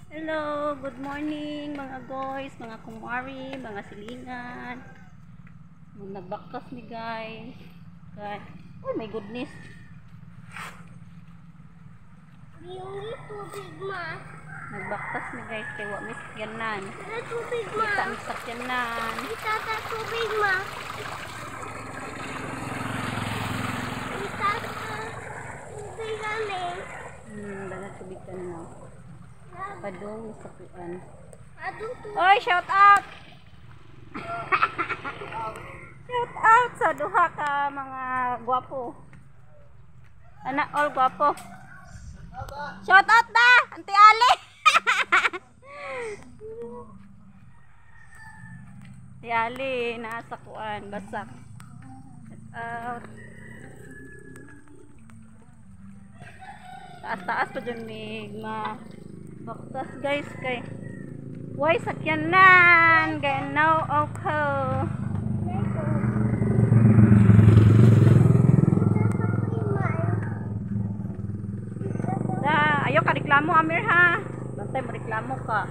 Hello, good morning mga guys, mga kumari, mga silingan. Nagbaktas ni guys. Oh my goodness. Yung tubig ma. Nagbaktas ni guys kay wa mis yanan. Tubig ma. Kita mis sakyanan. Itata tubig ma. Itata tubig kami. Dala tubig ka na. Padong sa kuan. Adong tubig. Oy, shout out. Shout out sa duha ka mga gwapo. Anak all gwapo. Shout out da, Auntie Ali. Auntie Ali nasa kuan basak. Shout out. Taas-taas pa dyan may baktas guys kay way sakyanan kay now okay. Ayaw ka reklamo Amir ha. Bantay mo reklamo ka.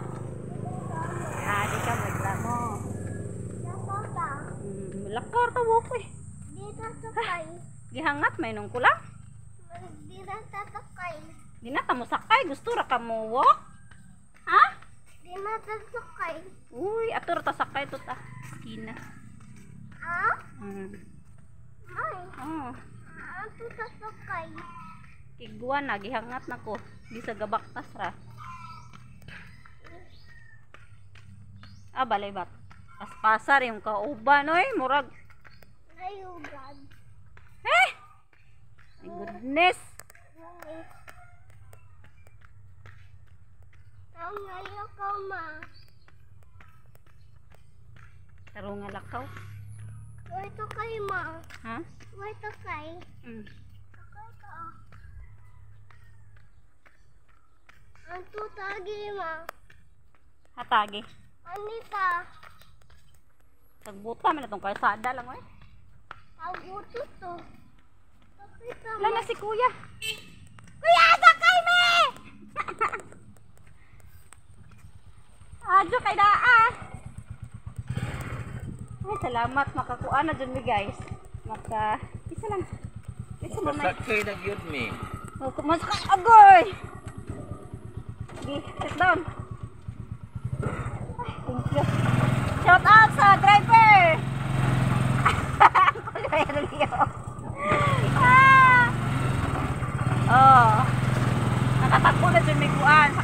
Di ka reklamo. Lakar tawo ko eh. Dito sakay. Gihangat may nung kulang. Dito sakay. Di na tamo sakay, gusto ra ka mo walk? Ha? Dito sakay. Uy, atur ta sakay to ta. Kina. Ah? Ay. Oh. Ato sakay. Kiguan na gihangat na ko. Di sa gabaktas ra. Balay bat. Paspasar yung kauban oy, murag. Ayugan. My goodness. Ngayon ka ma. Karo nga lakaw. Ito kay ma. Ha? Ito kay. Sakay ka. Anto tagi ma. Hatagi. Anita. Tagbuta man itong kalsada lang oy. Aguto to. Sakay ka Wala ma. na si kuya. Kuya, sakay me! Adyo kay daa. Ay, salamat. Makakuha na dyan mi guys. Isa lang. Isa lang. Masakay na gyud mi. Masakay. Agoy! Sige, sit down. Ay, thank you. Shout out sa driver! Oh. Nakatakbo na dyan may kuhaan.